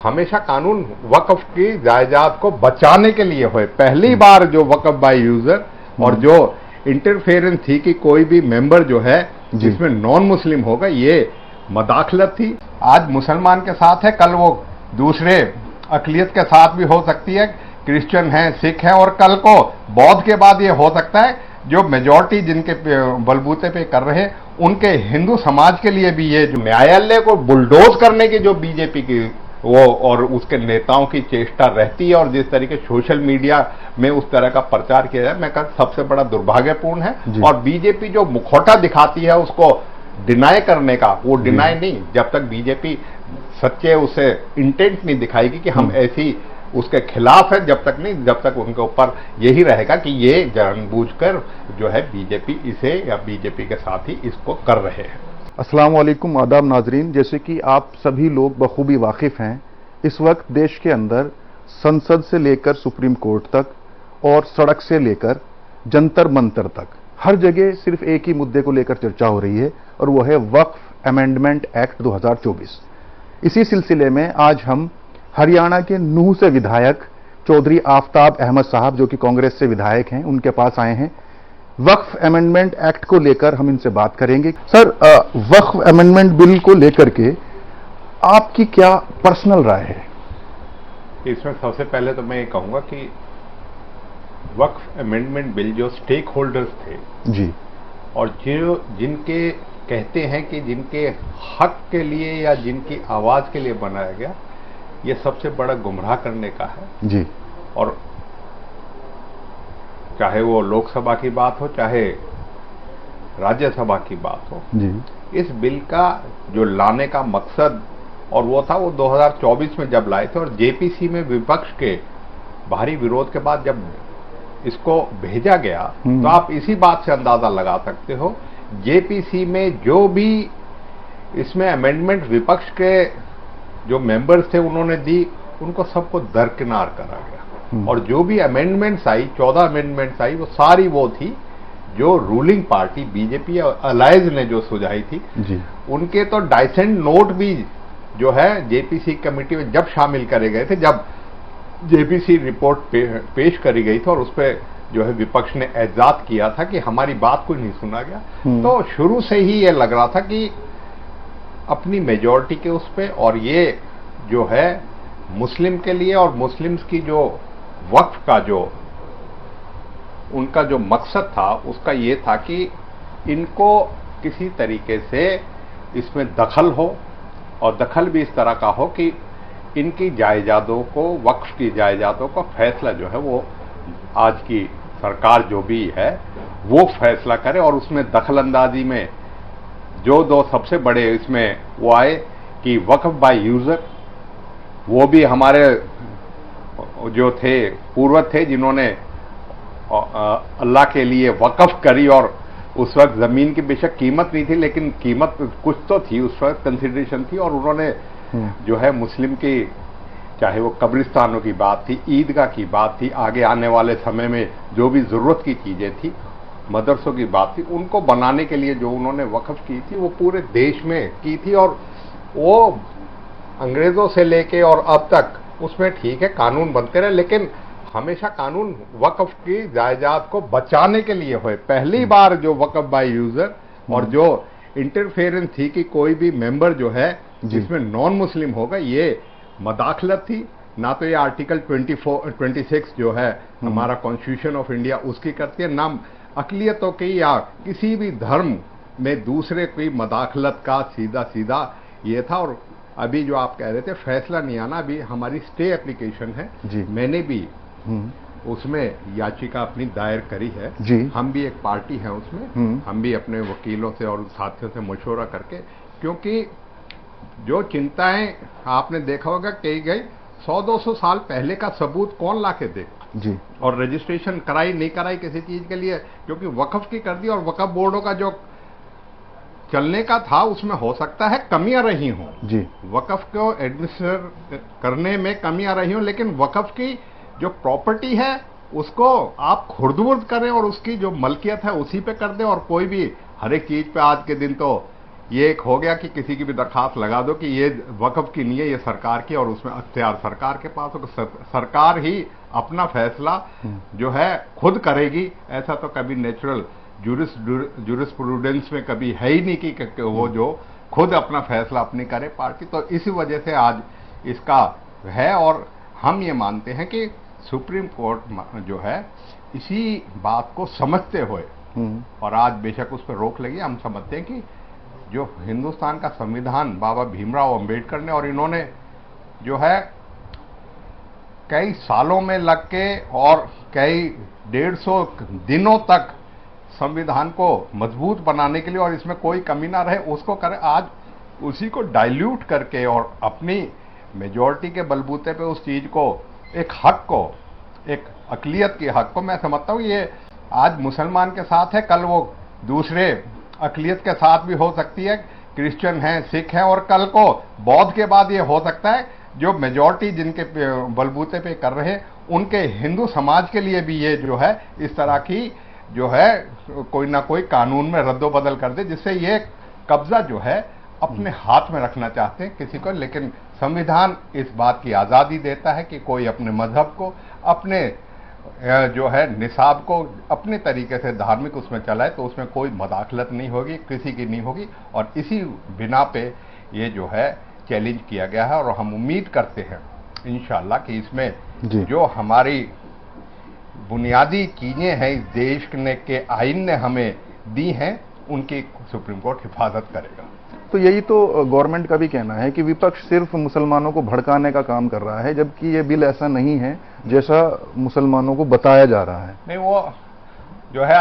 हमेशा कानून वक्फ की जायदाद को बचाने के लिए हुए। पहली बार जो वक्फ बाय यूजर और जो इंटरफेरेंस थी कि कोई भी मेंबर जो है जिसमें नॉन मुस्लिम होगा, ये मदाखलत थी। आज मुसलमान के साथ है, कल वो दूसरे अकलियत के साथ भी हो सकती है, क्रिश्चियन है, सिख है, और कल को बौद्ध के बाद ये हो सकता है जो मेजॉरिटी जिनके बलबूते पे कर रहे हैं उनके हिंदू समाज के लिए भी ये जो न्यायालय को बुलडोज करने की जो बीजेपी की वो और उसके नेताओं की चेष्टा रहती है, और जिस तरीके सोशल मीडिया में उस तरह का प्रचार किया जाए, मैं कहता सबसे बड़ा दुर्भाग्यपूर्ण है। और बीजेपी जो मुखौटा दिखाती है उसको डिनाई करने का, वो डिनाई नहीं, जब तक बीजेपी सच्चे उसे इंटेंट नहीं दिखाएगी कि हम ऐसी उसके खिलाफ है, जब तक नहीं, जब तक उनके ऊपर यही रहेगा कि ये जानबूझकर जो है बीजेपी इसे या बीजेपी के साथ ही इसको कर रहे हैं। अस्सलाम वालेकुम, आदाब नाजरीन। जैसे कि आप सभी लोग बखूबी वाकिफ हैं, इस वक्त देश के अंदर संसद से लेकर सुप्रीम कोर्ट तक और सड़क से लेकर जंतर मंतर तक हर जगह सिर्फ एक ही मुद्दे को लेकर चर्चा हो रही है, और वो है वक्फ अमेंडमेंट एक्ट 2024। इसी सिलसिले में आज हम हरियाणा के नूह से विधायक चौधरी आफ्ताब अहमद साहब, जो कि कांग्रेस से विधायक हैं, उनके पास आए हैं। वक्फ अमेंडमेंट एक्ट को लेकर हम इनसे बात करेंगे। सर, वक्फ अमेंडमेंट बिल को लेकर के आपकी क्या पर्सनल राय है? इसमें सबसे पहले तो मैं ये कहूंगा कि वक्फ अमेंडमेंट बिल जो स्टेक होल्डर्स थे जी, और जो जिनके कहते हैं कि जिनके हक के लिए या जिनकी आवाज के लिए बनाया गया, ये सबसे बड़ा गुमराह करने का है जी। और चाहे वो लोकसभा की बात हो चाहे राज्यसभा की बात हो जी, इस बिल का जो लाने का मकसद और वो था, वो 2024 में जब लाए थे, और जेपीसी में विपक्ष के भारी विरोध के बाद जब इसको भेजा गया, तो आप इसी बात से अंदाजा लगा सकते हो जेपीसी में जो भी इसमें अमेंडमेंट विपक्ष के जो मेंबर्स थे उन्होंने दी, उनको सबको दरकिनार करा गया। और जो भी अमेंडमेंट्स आई, 14 अमेंडमेंट्स आई, वो सारी वो थी जो रूलिंग पार्टी बीजेपी और अलायंस ने जो सुझाई थी जी। उनके तो डाइसेंट नोट भी जो है जेपीसी कमेटी में जब शामिल करे गए थे, जब जेपीसी रिपोर्ट पेश करी गई थी और उस पर जो है विपक्ष ने एजाज किया था कि हमारी बात कोई नहीं सुना गया, तो शुरू से ही ये लग रहा था कि अपनी मेजॉरिटी के उस पे, और ये जो है मुस्लिम के लिए और मुस्लिम्स की जो वक्फ का जो उनका जो मकसद था उसका ये था कि इनको किसी तरीके से इसमें दखल हो, और दखल भी इस तरह का हो कि इनकी जायदादों को, वक्फ की जायदादों का फैसला जो है वो आज की सरकार जो भी है वो फैसला करे, और उसमें दखल अंदाजी में जो दो सबसे बड़े इसमें वो आए कि वक्फ बाय यूजर, वो भी हमारे जो थे पूर्वज थे जिन्होंने अल्लाह के लिए वक्फ करी, और उस वक्त जमीन की बेशक कीमत नहीं थी लेकिन कीमत कुछ तो थी, उस वक्त कंसिडरेशन थी, और उन्होंने जो है मुस्लिम की, चाहे वो कब्रिस्तानों की बात थी, ईदगाह की बात थी, आगे आने वाले समय में जो भी जरूरत की चीजें थी, मदरसों की बात थी, उनको बनाने के लिए जो उन्होंने वक्फ की थी वो पूरे देश में की थी। और वो अंग्रेजों से लेके और अब तक उसमें ठीक है कानून बनते रहे, लेकिन हमेशा कानून वक्फ की जायदाद को बचाने के लिए हुए। पहली बार जो वक्फ बाय यूजर और जो इंटरफेरेंस थी कि कोई भी मेंबर जो है जिसमें नॉन मुस्लिम होगा, ये मदाखलत थी। ना तो ये आर्टिकल 26 जो है हमारा कॉन्स्टिट्यूशन ऑफ इंडिया उसकी करती है, ना अकलियतों की या किसी भी धर्म में दूसरे कोई मदाखलत का सीधा सीधा ये था। और अभी जो आप कह रहे थे फैसला नहीं आना, अभी हमारी स्टे एप्लीकेशन है, मैंने भी उसमें याचिका अपनी दायर करी है जी। हम भी एक पार्टी है उसमें, हम भी अपने वकीलों से और साथियों से मशवरा करके, क्योंकि जो चिंताएं आपने देखा होगा कही गई 100-200 साल पहले का सबूत कौन लाके देगा जी, और रजिस्ट्रेशन कराई नहीं कराई किसी चीज के लिए, क्योंकि वक्फ की कर दी, और वक्फ बोर्डों का जो चलने का था उसमें हो सकता है कमियां रही हों जी, वक्फ को एडमिनिस्टर करने में कमियां रही हों, लेकिन वक्फ की जो प्रॉपर्टी है उसको आप खुर्द-बुर्द करें और उसकी जो मलकियत है उसी पे कर दें, और कोई भी हर एक चीज पे आज के दिन तो ये एक हो गया कि किसी की भी दरखास्त लगा दो कि ये वक्फ की नहीं है, ये सरकार की, और उसमें अख्तियार सरकार के पास हो, सरकार ही अपना फैसला जो है खुद करेगी। ऐसा तो कभी नेचुरल जूरिस्प्रूडेंस में कभी है ही नहीं कि वो जो खुद अपना फैसला अपनी करे पार्टी। तो इसी वजह से आज इसका है, और हम ये मानते हैं कि सुप्रीम कोर्ट जो है इसी बात को समझते हुए, और आज बेशक उस पर रोक लगी, हम समझते हैं कि जो हिंदुस्तान का संविधान बाबा भीमराव अंबेडकर ने, और इन्होंने जो है कई सालों में लग के और कई 150 दिनों तक संविधान को मजबूत बनाने के लिए, और इसमें कोई कमी ना रहे, उसको करें। आज उसी को डाइल्यूट करके और अपनी मेजॉरिटी के बलबूते पे उस चीज को, एक हक को, एक अकलियत के हक को, मैं समझता हूं ये आज मुसलमान के साथ है, कल वो दूसरे अकलियत के साथ भी हो सकती है, क्रिश्चियन हैं, सिख हैं, और कल को बौद्ध के बाद ये हो सकता है जो मेजॉरिटी जिनके बलबूते पे कर रहे हैं, उनके हिंदू समाज के लिए भी ये जो है इस तरह की जो है कोई ना कोई कानून में रद्दोबदल कर दे, जिससे ये कब्जा जो है अपने हाथ में रखना चाहते हैं किसी को। लेकिन संविधान इस बात की आजादी देता है कि कोई अपने मजहब को, अपने जो है निसाब को अपने तरीके से धार्मिक उसमें चलाए, तो उसमें कोई मदाखलत नहीं होगी, किसी की नहीं होगी। और इसी बिना पे ये जो है चैलेंज किया गया है, और हम उम्मीद करते हैं इंशाअल्लाह कि इसमें जो हमारी बुनियादी चीजें हैं इस देश के आईन ने हमें दी हैं, उनकी सुप्रीम कोर्ट हिफाजत करेगा। तो यही तो गवर्नमेंट का भी कहना है कि विपक्ष सिर्फ मुसलमानों को भड़काने का काम कर रहा है, जबकि ये बिल ऐसा नहीं है जैसा मुसलमानों को बताया जा रहा है। नहीं, वो जो है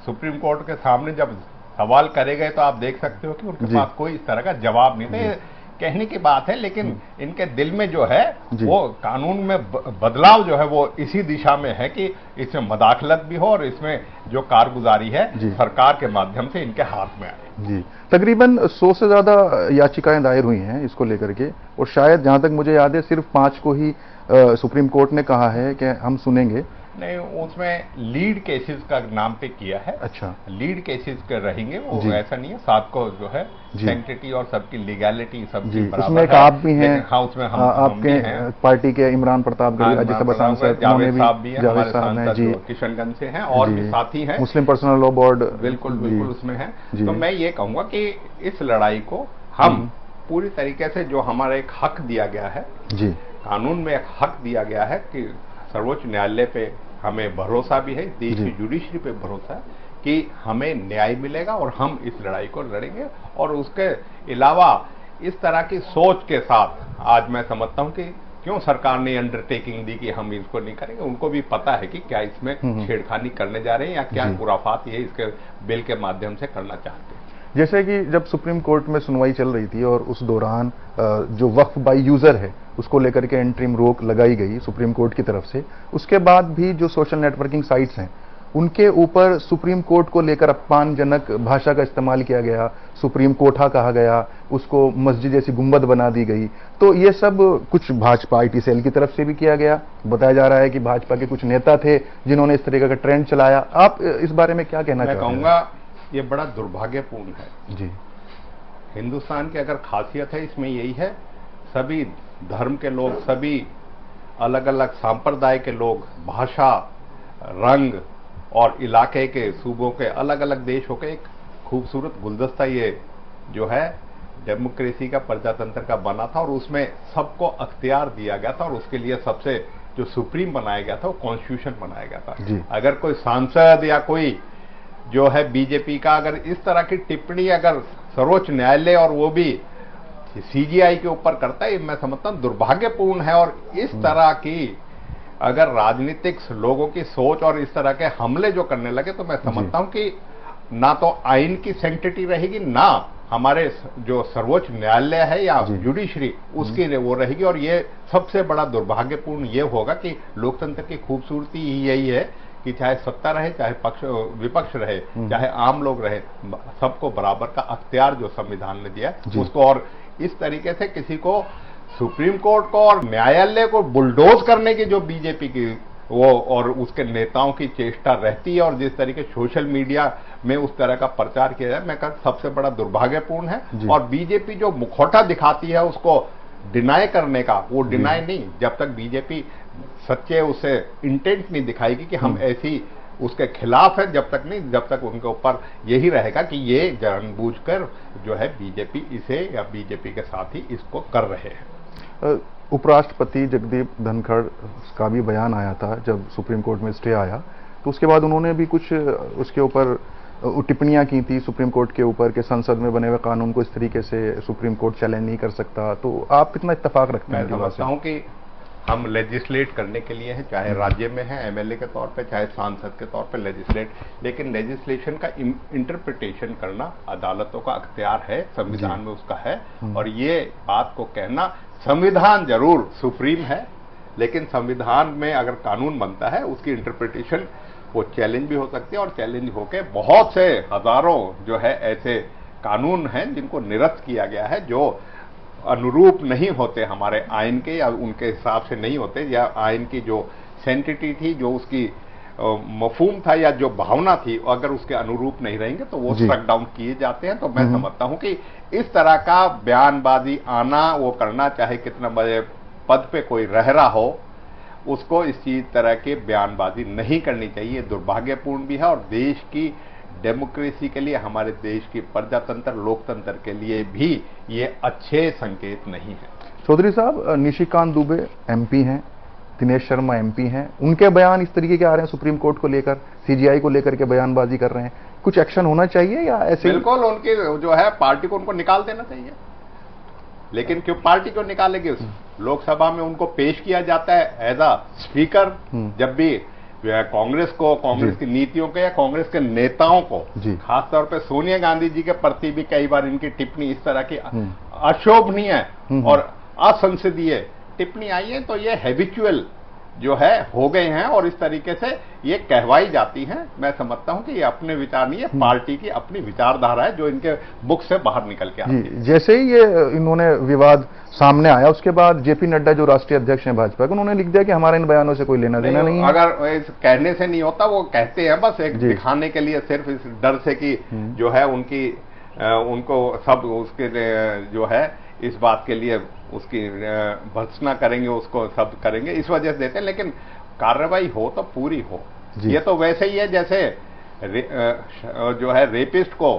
सुप्रीम कोर्ट के सामने जब सवाल करे गए तो आप देख सकते हो कि उनके पास कोई इस तरह का जवाब नहीं था। कहने की बात है, लेकिन इनके दिल में जो है वो कानून में बदलाव जो है वो इसी दिशा में है कि इसमें मदाखलत भी हो, और इसमें जो कारगुजारी है सरकार के माध्यम से इनके हाथ में आए। जी, तकरीबन 100 से ज्यादा याचिकाएं दायर हुई हैं इसको लेकर के, और शायद जहां तक मुझे याद है सिर्फ 5 को ही सुप्रीम कोर्ट ने कहा है कि हम सुनेंगे। नहीं, उसमें लीड केसेस का नाम पे किया है। अच्छा, लीड केसेस के रहेंगे वो, ऐसा नहीं है। 7 को जो है सैंक्टिटी और सबकी लीगैलिटी सबकी बराबर उसमें एक आप भी हैं, हाँ, उसमें हम आपके हैं, पार्टी के इमरान प्रताप गढ़ी, राज्यसभा सांसद, जावेद साहब भी हैं, हमारे सांसद जो किशनगंज से हैं, और भी साथी हैं, मुस्लिम पर्सनल लॉ बोर्ड, बिल्कुल बिल्कुल उसमें है। तो मैं ये कहूंगा कि इस लड़ाई को हम पूरी तरीके से, जो हमारा एक हक दिया गया है, कानून में एक हक दिया गया है कि सर्वोच्च न्यायालय पे हमें भरोसा भी है, देश की जुडिशरी पे भरोसा है कि हमें न्याय मिलेगा, और हम इस लड़ाई को लड़ेंगे। और उसके अलावा इस तरह की सोच के साथ आज मैं समझता हूं कि क्यों सरकार ने अंडरटेकिंग दी कि हम इसको नहीं करेंगे। उनको भी पता है कि क्या इसमें छेड़खानी करने जा रहे हैं या क्या खुराफात ये इसके बिल के माध्यम से करना चाहते हैं। जैसे कि जब सुप्रीम कोर्ट में सुनवाई चल रही थी और उस दौरान जो वक्फ बाय यूजर है उसको लेकर के एंट्रीम रोक लगाई गई सुप्रीम कोर्ट की तरफ से, उसके बाद भी जो सोशल नेटवर्किंग साइट्स हैं उनके ऊपर सुप्रीम कोर्ट को लेकर अपमानजनक भाषा का इस्तेमाल किया गया, सुप्रीम कोठा कहा गया, उसको मस्जिद जैसी गुंबद बना दी गई। तो ये सब कुछ भाजपा IT सेल की तरफ से भी किया गया। बताया जा रहा है कि भाजपा के कुछ नेता थे जिन्होंने इस तरीके का ट्रेंड चलाया। आप इस बारे में क्या कहना चाहते हैं? मैं कहूंगा ये बड़ा दुर्भाग्यपूर्ण है जी। हिंदुस्तान की अगर खासियत है इसमें यही है, सभी धर्म के लोग, सभी अलग अलग संप्रदाय के लोग, भाषा, रंग और इलाके के, सूबों के, अलग अलग देशों के एक खूबसूरत गुलदस्ता ये जो है डेमोक्रेसी का, प्रजातंत्र का बना था, और उसमें सबको अख्तियार दिया गया था, और उसके लिए सबसे जो सुप्रीम बनाया गया था वो कॉन्स्टिट्यूशन बनाया गया था। अगर कोई सांसद या कोई जो है बीजेपी का अगर इस तरह की टिप्पणी अगर सर्वोच्च न्यायालय और वो भी CGI के ऊपर करता है, मैं समझता हूं दुर्भाग्यपूर्ण है। और इस तरह की अगर राजनीतिक लोगों की सोच और इस तरह के हमले जो करने लगे, तो मैं समझता हूं कि ना तो आइन की सैंक्टिटी रहेगी, ना हमारे जो सर्वोच्च न्यायालय है या जुडिशरी उसकी वो रहेगी। और ये सबसे बड़ा दुर्भाग्यपूर्ण ये होगा कि लोकतंत्र की खूबसूरती ही यही है कि चाहे सत्ता रहे, चाहे विपक्ष रहे, चाहे आम लोग रहे, सबको बराबर का अख्तियार जो संविधान ने दिया उसको। और इस तरीके से किसी को सुप्रीम कोर्ट को और न्यायालय को बुलडोज करने की जो बीजेपी की वो और उसके नेताओं की चेष्टा रहती है, और जिस तरीके सोशल मीडिया में उस तरह का प्रचार किया जाए, मैं कहता सबसे बड़ा दुर्भाग्यपूर्ण है। और बीजेपी जो मुखौटा दिखाती है उसको डिनाई करने का, वो डिनाई नहीं, जब तक बीजेपी सच्चे उसे इंटेंट नहीं दिखाएगी कि हम ऐसी उसके खिलाफ है, जब तक नहीं, जब तक उनके ऊपर यही रहेगा कि ये जानबूझकर जो है बीजेपी इसे या बीजेपी के साथी इसको कर रहे हैं। उपराष्ट्रपति जगदीप धनखड़ का भी बयान आया था जब सुप्रीम कोर्ट में स्टे आया, तो उसके बाद उन्होंने भी कुछ उसके ऊपर टिप्पणियां की थी सुप्रीम कोर्ट के ऊपर कि संसद में बने हुए कानून को इस तरीके से सुप्रीम कोर्ट चैलेंज नहीं कर सकता। तो आप कितना इत्तेफाक रखते हैं? मैं समझता हूं कि हम लेजिस्लेट करने के लिए हैं, चाहे राज्य में है एमएलए के तौर पे, चाहे सांसद के तौर पे लेजिस्लेट, लेकिन लेजिस्लेशन का इंटरप्रिटेशन करना अदालतों का अख्तियार है, संविधान में उसका है। और ये बात को कहना, संविधान जरूर सुप्रीम है, लेकिन संविधान में अगर कानून बनता है उसकी इंटरप्रिटेशन वो चैलेंज भी हो सकती है, और चैलेंज होके बहुत से हजारों जो है ऐसे कानून हैं जिनको निरस्त किया गया है, जो अनुरूप नहीं होते हमारे आइन के, या उनके हिसाब से नहीं होते, या आइन की जो सेंटिटी थी, जो उसकी मफहूम था या जो भावना थी, अगर उसके अनुरूप नहीं रहेंगे तो वो स्ट्रक डाउन किए जाते हैं। तो मैं समझता हूं कि इस तरह का बयानबाजी आना, वो करना, चाहे कितना बड़े पद पे कोई रह रहा हो, उसको इस चीज तरह के बयानबाजी नहीं करनी चाहिए। दुर्भाग्यपूर्ण भी है, और देश की डेमोक्रेसी के लिए, हमारे देश की प्रजातंत्र लोकतंत्र के लिए भी ये अच्छे संकेत नहीं है। चौधरी साहब, निशिकांत दुबे एमपी हैं, दिनेश शर्मा एमपी हैं, उनके बयान इस तरीके के आ रहे हैं सुप्रीम कोर्ट को लेकर, सीजीआई को लेकर के बयानबाजी कर रहे हैं, कुछ एक्शन होना चाहिए या ऐसे? बिल्कुल, उनकी जो है पार्टी को उनको निकाल देना चाहिए, लेकिन क्यों पार्टी को निकालेगी? लोकसभा में उनको पेश किया जाता है एज अ स्पीकर, जब भी कांग्रेस को, कांग्रेस की नीतियों के या कांग्रेस के नेताओं को, खासतौर पे सोनिया गांधी जी के प्रति भी कई बार इनकी टिप्पणी इस तरह की अशोभनीय और असंसदीय टिप्पणी आई है, तो ये हैबिचुअल जो है हो गए हैं, और इस तरीके से ये कहवाई जाती हैं। मैं समझता हूं कि ये अपने विचार नहीं है, पार्टी की अपनी विचारधारा है जो इनके मुख से बाहर निकल के आती है। जैसे ही ये इन्होंने विवाद सामने आया, उसके बाद जेपी नड्डा जो राष्ट्रीय अध्यक्ष हैं भाजपा के, उन्होंने लिख दिया कि हमारे इन बयानों से कोई लेना देना नहीं है। अगर इस कहने से नहीं होता, वो कहते हैं बस एक दिखाने के लिए, सिर्फ इस डर से कि जो है उनको सब उसके जो है इस बात के लिए उसकी भर्त्सना करेंगे, उसको सब करेंगे, इस वजह से देते हैं। लेकिन कार्रवाई हो तो पूरी हो। ये तो वैसे ही है जैसे जो है रेपिस्ट को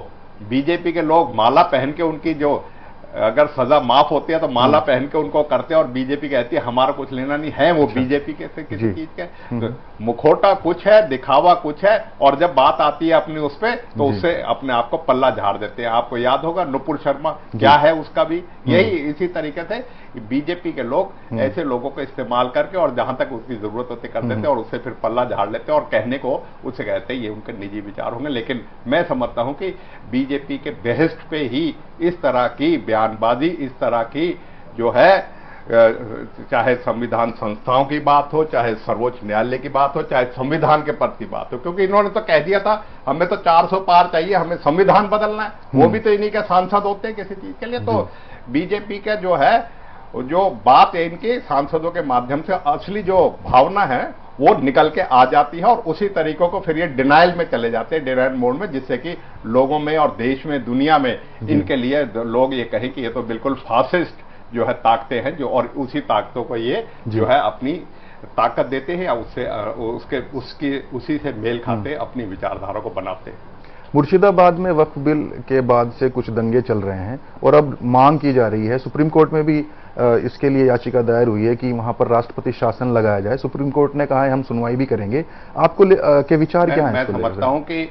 बीजेपी के लोग माला पहन के, उनकी जो अगर सजा माफ होती है तो माला पहन के उनको करते हैं, और बीजेपी कहती है हमारा कुछ लेना नहीं है, वो बीजेपी के से किसी चीज के, तो मुखौटा कुछ है, दिखावा कुछ है, और जब बात आती है अपनी उस पे, तो उससे अपने आप को पल्ला झाड़ देते हैं। आपको याद होगा नुपुर शर्मा क्या है उसका भी यही, इसी तरीके से बीजेपी के लोग ऐसे लोगों को इस्तेमाल करके, और जहां तक उसकी जरूरत होती कर देते हैं, और उससे फिर पल्ला झाड़ लेते हैं, और कहने को उससे कहते हैं ये उनके निजी विचार होंगे। लेकिन मैं समझता हूं कि बीजेपी के बेहस्ट पे ही इस तरह की बयानबाजी, इस तरह की जो है, चाहे संविधान संस्थाओं की बात हो, चाहे सर्वोच्च न्यायालय की बात हो, चाहे संविधान के प्रति बात हो, क्योंकि इन्होंने तो कह दिया था हमें तो 400 पार चाहिए, हमें संविधान बदलना है, वो भी तो इन्हीं के सांसद होते हैं किसी चीज के लिए। तो बीजेपी का जो है, जो बात है इनके सांसदों के माध्यम से, असली जो भावना है वो निकल के आ जाती है, और उसी तरीकों को फिर ये डिनाइल में चले जाते हैं, डिनाइल मोड में, जिससे कि लोगों में और देश में, दुनिया में इनके लिए लोग ये कहें कि ये तो बिल्कुल फासिस्ट जो है ताकतें हैं, जो, और उसी ताकतों को ये जो है अपनी ताकत देते हैं, या उससे उसी से मेल खाते अपनी विचारधारा को बनाते हैं। मुर्शिदाबाद में वक्फ बिल के बाद से कुछ दंगे चल रहे हैं, और अब मांग की जा रही है, सुप्रीम कोर्ट में भी इसके लिए याचिका दायर हुई है कि वहां पर राष्ट्रपति शासन लगाया जाए। सुप्रीम कोर्ट ने कहा है हम सुनवाई भी करेंगे। आपको के विचार क्या है? मैं समझता हूं कि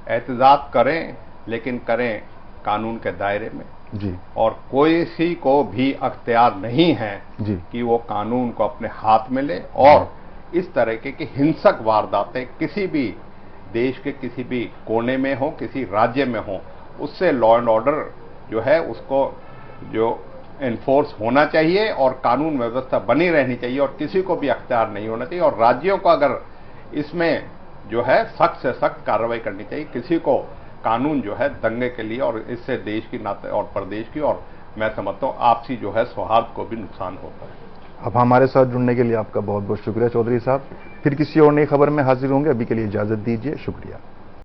एहतजाज करें, लेकिन करें कानून के दायरे में जी, और कोई सी को भी अख्तियार नहीं है जी कि वो कानून को अपने हाथ में ले, और इस तरह की हिंसक वारदातें किसी भी देश के किसी भी कोने में हो, किसी राज्य में हो, उससे लॉ एंड ऑर्डर जो है उसको जो एनफोर्स होना चाहिए, और कानून व्यवस्था बनी रहनी चाहिए, और किसी को भी अख्तियार नहीं होना चाहिए। और राज्यों को अगर इसमें जो है सख्त से सख्त कार्रवाई करनी चाहिए। किसी को कानून जो है दंगे के लिए, और इससे देश की नाते और प्रदेश की, और मैं समझता हूँ आपसी जो है सौहार्द को भी नुकसान होता है। अब हमारे साथ जुड़ने के लिए आपका बहुत बहुत शुक्रिया चौधरी साहब। फिर किसी और नई खबर में हाजिर होंगे, अभी के लिए इजाजत दीजिए, शुक्रिया।